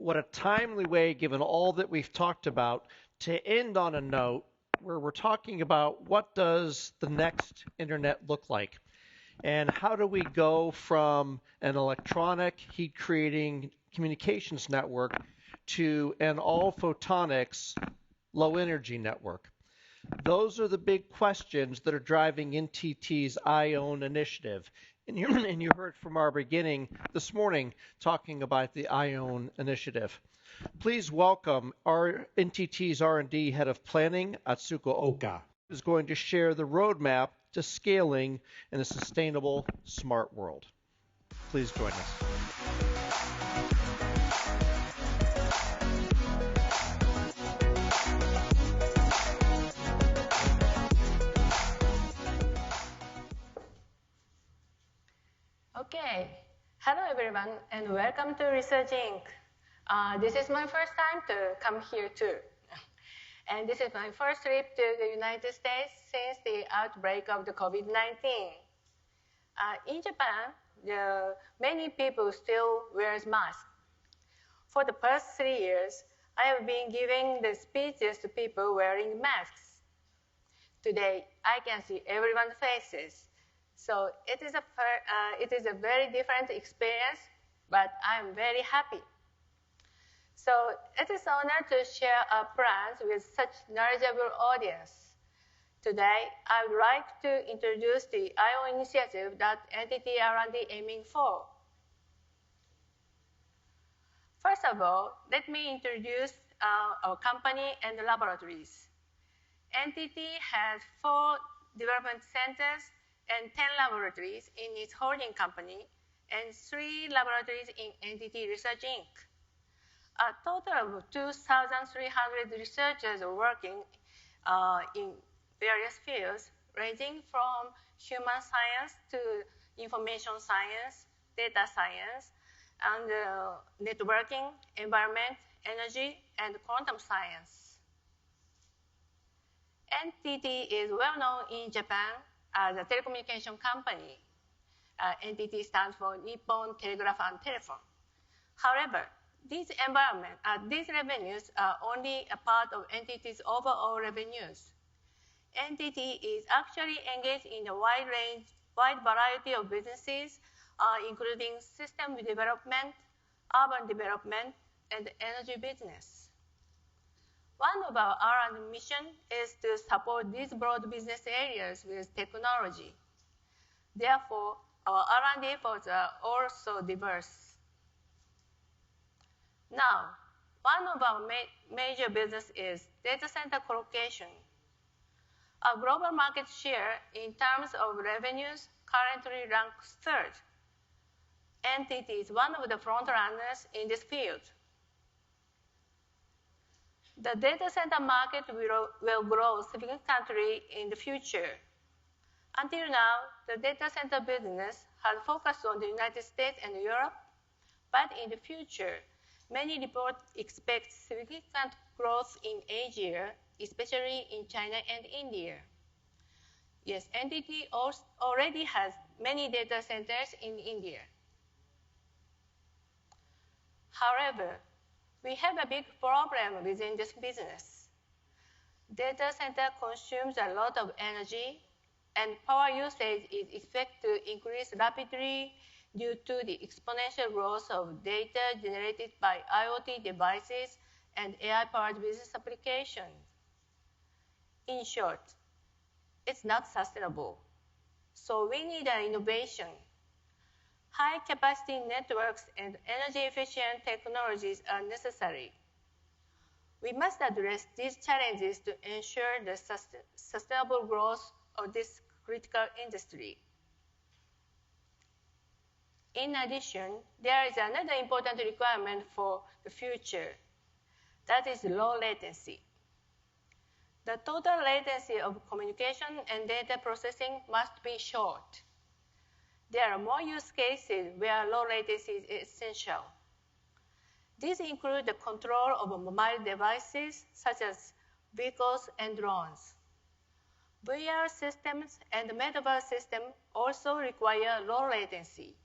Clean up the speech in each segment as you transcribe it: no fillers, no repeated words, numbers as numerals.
what a timely way, given all that we've talked about, to end on a note where we're talking about what does the next internet look like, and how do we go from an electronic heat-creating communications network to an all-photonics low-energy network. Those are the big questions that are driving NTT's IOWN initiative. And you heard from our beginning this morning talking about the IOWN initiative. Please welcome our NTT's R&D Head of Planning, Atsuko Oka, who is going to share the roadmap to scaling in a sustainable, smart world. Please join us. Okay. Hello, everyone, and welcome to Research Inc. This is my first time to come here, too. And this is my first trip to the United States since the outbreak of the COVID-19. In Japan, many people still wear masks. For the past 3 years, I have been giving the speeches to people wearing masks. Today, I can see everyone's faces. So it is a very different experience, but I'm very happy. So it is an honor to share our plans with such knowledgeable audience. Today, I would like to introduce the IO initiative that NTT R&D aiming for. First of all, let me introduce our company and the laboratories. NTT has 4 development centers and 10 laboratories in its holding company, and 3 laboratories in NTT Research Inc. A total of 2,300 researchers are working in various fields, ranging from human science to information science, data science, and networking, environment, energy, and quantum science. NTT is well known in Japan as a telecommunication company. NTT stands for Nippon Telegraph and Telephone. However, these revenues are only a part of NTT's overall revenues. NTT is actually engaged in a wide variety of businesses, including system development, urban development, and energy business. One of our R&D mission is to support these broad business areas with technology. Therefore, our R&D efforts are also diverse. Now, one of our major business is data center colocation. Our global market share in terms of revenues currently ranks 3rd. NTT is one of the front runners in this field. The data center market will grow significantly in the future. Until now, the data center business has focused on the United States and Europe, but in the future, many reports expect significant growth in Asia, especially in China and India. Yes, NTT already has many data centers in India. However, we have a big problem within this business. Data center consumes a lot of energy, and power usage is expected to increase rapidly due to the exponential growth of data generated by IoT devices and AI-powered business applications. In short, it's not sustainable. So we need an innovation. High-capacity networks and energy-efficient technologies are necessary. We must address these challenges to ensure the sustainable growth of this critical industry. In addition, there is another important requirement for the future. That is low latency. The total latency of communication and data processing must be short. There are more use cases where low latency is essential. These include the control of mobile devices, such as vehicles and drones. VR systems and metaverse systems also require low latency.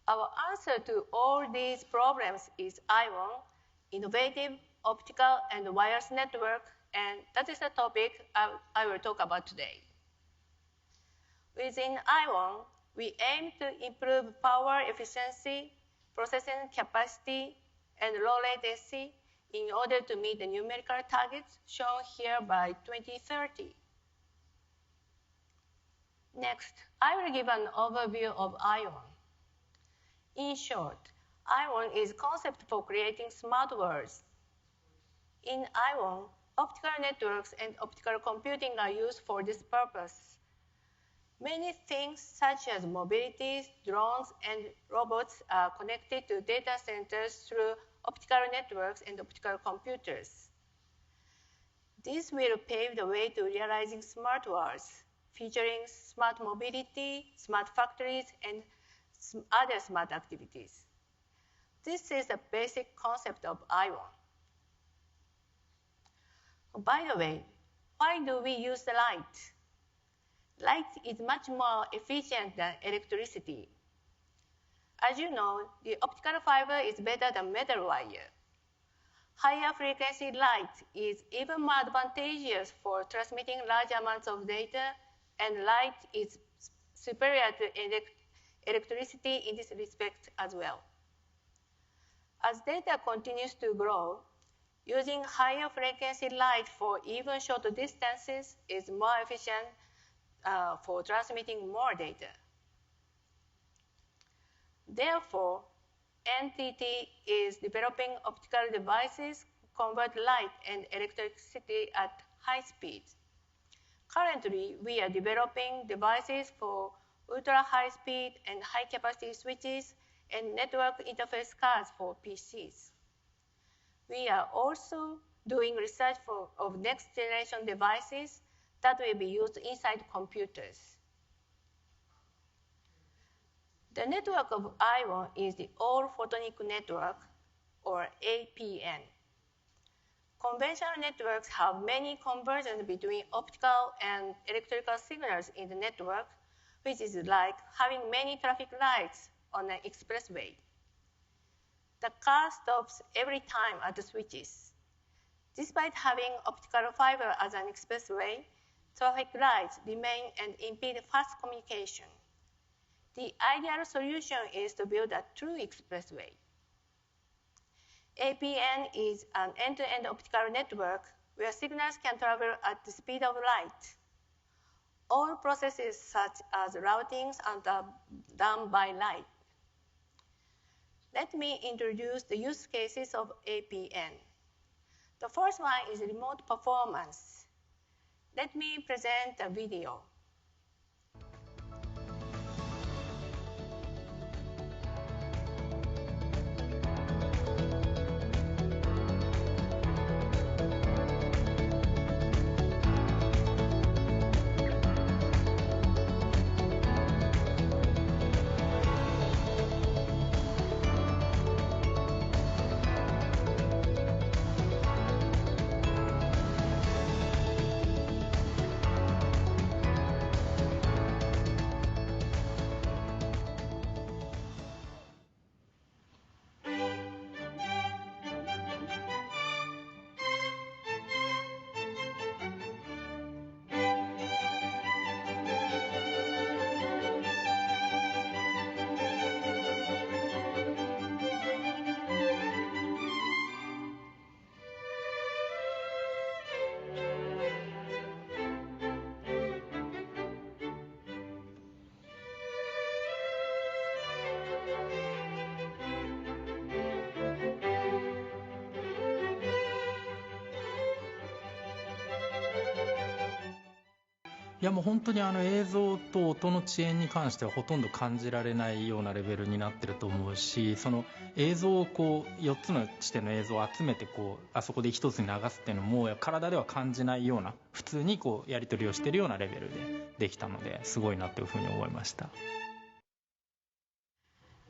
Our answer to all these problems is IOWN, innovative optical and wireless network, and that is the topic I will talk about today. Within IOWN, we aim to improve power efficiency, processing capacity, and low latency in order to meet the numerical targets shown here by 2030. Next, I will give an overview of IOWN. In short, IOWN is a concept for creating smart worlds. In IOWN, optical networks and optical computing are used for this purpose. Many things such as mobility, drones, and robots are connected to data centers through optical networks and optical computers. This will pave the way to realizing smart worlds, featuring smart mobility, smart factories, and other smart activities. This is the basic concept of IOWN. By the way, why do we use the light? Light is much more efficient than electricity. As you know, the optical fiber is better than metal wire. Higher frequency light is even more advantageous for transmitting large amounts of data, and light is superior to electricity in this respect as well. As data continues to grow, using higher frequency light for even shorter distances is more efficient for transmitting more data. Therefore, NTT is developing optical devices to convert light and electricity at high speed. Currently, we are developing devices for ultra-high speed and high-capacity switches and network interface cards for PCs. We are also doing research of next-generation devices that will be used inside computers. The network of IOWN is the all-photonic network, or APN. Conventional networks have many conversions between optical and electrical signals in the network, which is like having many traffic lights on an expressway. The car stops every time at the switches. Despite having optical fiber as an expressway, traffic lights remain and impede fast communication. The ideal solution is to build a true expressway. APN is an end-to-end optical network where signals can travel at the speed of light. All processes such as routings are done by light. Let me introduce the use cases of APN. The first one is remote performance. Let me present a video.いやもう本当に映像と音の遅延に関してはほとんど感じられないようなレベルになってると思うし、その映像をこう4つの地点の映像を集めてこうあそこで1つに流すっていうのも体では感じないような、普通にこうやり取りをしてるようなレベルでできたので、すごいなというふうに思いました。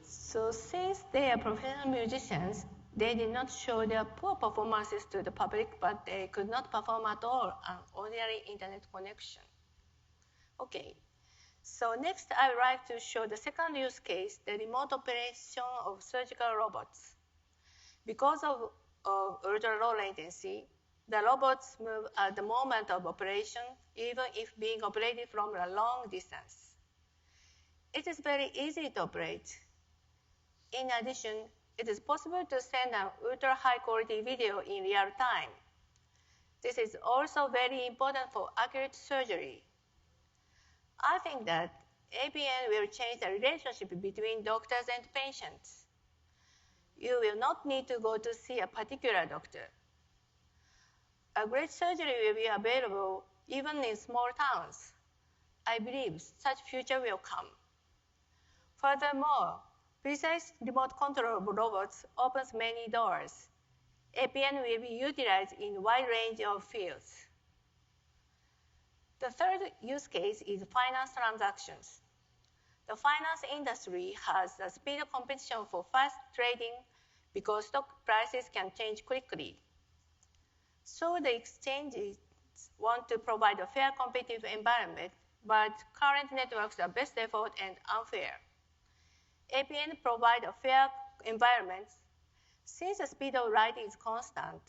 So since they are professional musicians, they did not show their poor performances to the public, but they could not perform at all on ordinary internet connection. Okay, So next, I would like to show the second use case, the remote operation of surgical robots. Because of ultra-low latency, the robots move at the moment of operation, even if being operated from a long distance. It is very easy to operate. In addition, it is possible to send an ultra-high quality video in real time. This is also very important for accurate surgery. I think that APN will change the relationship between doctors and patients. You will not need to go to see a particular doctor. A great surgery will be available even in small towns. I believe such future will come. Furthermore, precise remote control of robots opens many doors. APN will be utilized in a wide range of fields. The third use case is finance transactions. The finance industry has a speed of competition for fast trading because stock prices can change quickly. So the exchanges want to provide a fair competitive environment, but current networks are best effort and unfair. APN provides a fair environment. Since the speed of write is constant,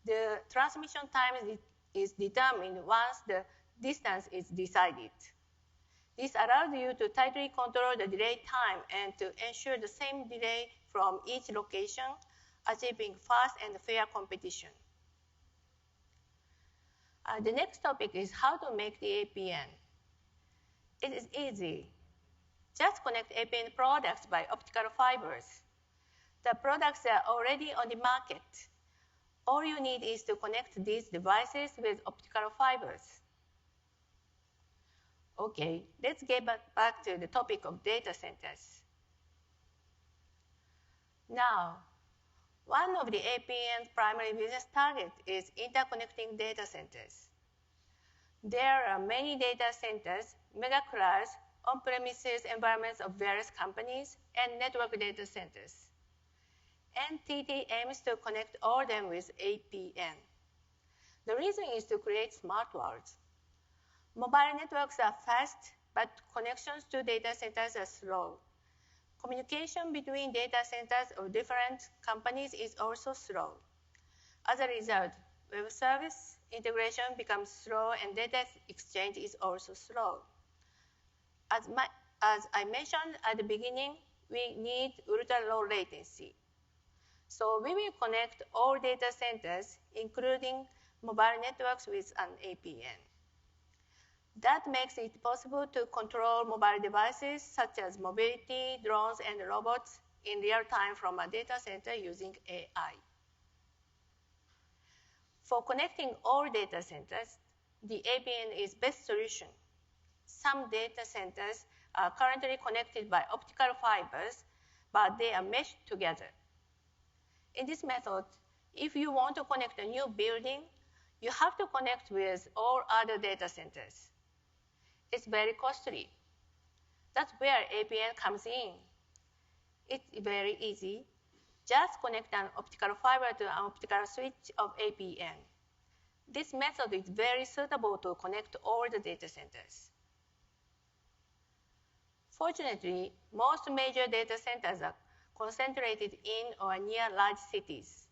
the transmission time is determined once the distance is decided. This allows you to tightly control the delay time and to ensure the same delay from each location, achieving fast and fair competition. The next topic is how to make the APN. It is easy. Just connect APN products by optical fibers. The products are already on the market. All you need is to connect these devices with optical fibers. Okay, let's get back to the topic of data centers. Now, one of the APN's primary business targets is interconnecting data centers. There are many data centers, mega clouds, on-premises environments of various companies, and network data centers. NTT aims to connect all of them with APN. The reason is to create smart worlds. Mobile networks are fast, but connections to data centers are slow. Communication between data centers of different companies is also slow. As a result, web service integration becomes slow and data exchange is also slow. As I mentioned at the beginning, we need ultra-low latency. So we will connect all data centers, including mobile networks, with an APN. That makes it possible to control mobile devices such as mobility, drones, and robots in real time from a data center using AI. For connecting all data centers, the APN is best solution. Some data centers are currently connected by optical fibers, but they are meshed together. In this method, if you want to connect a new building, you have to connect with all other data centers. It's very costly. That's where APN comes in. It's very easy. Just connect an optical fiber to an optical switch of APN. This method is very suitable to connect all the data centers. Fortunately, most major data centers are concentrated in or near large cities.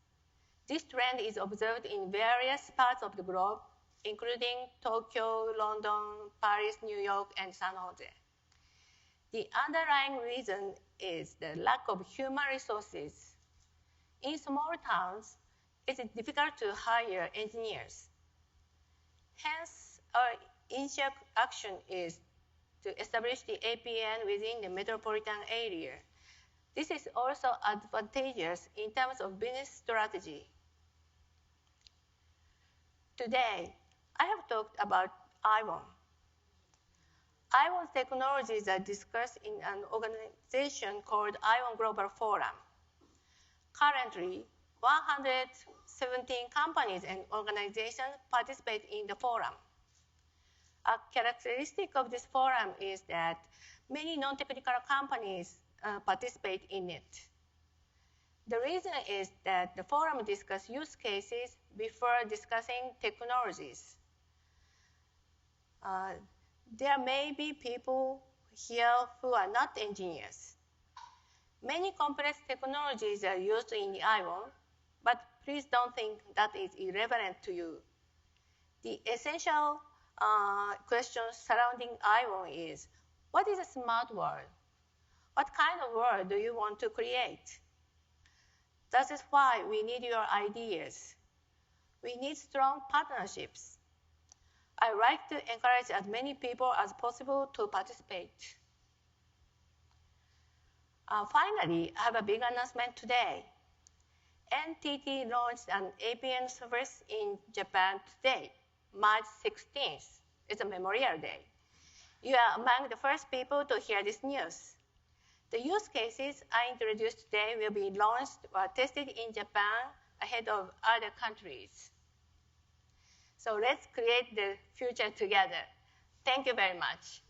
This trend is observed in various parts of the globe, including Tokyo, London, Paris, New York, and San Jose. The underlying reason is the lack of human resources. In small towns, it is difficult to hire engineers. Hence, our initial action is to establish the APN within the metropolitan area. This is also advantageous in terms of business strategy. Today, I have talked about IOWN. IOWN technologies are discussed in an organization called IOWN Global Forum. Currently, 117 companies and organizations participate in the forum. A characteristic of this forum is that many non-technical companies participate in it. The reason is that the forum discusses use cases before discussing technologies. There may be people here who are not engineers. Many complex technologies are used in IOWN, but please don't think that is irrelevant to you. The essential question surrounding IOWN is, what is a smart world? What kind of world do you want to create? That is why we need your ideas. We need strong partnerships. I like to encourage as many people as possible to participate. Finally, I have a big announcement today. NTT launched an APN service in Japan today, March 16th. It's a Memorial Day. You are among the first people to hear this news. The use cases I introduced today will be launched or tested in Japan ahead of other countries. So let's create the future together. Thank you very much.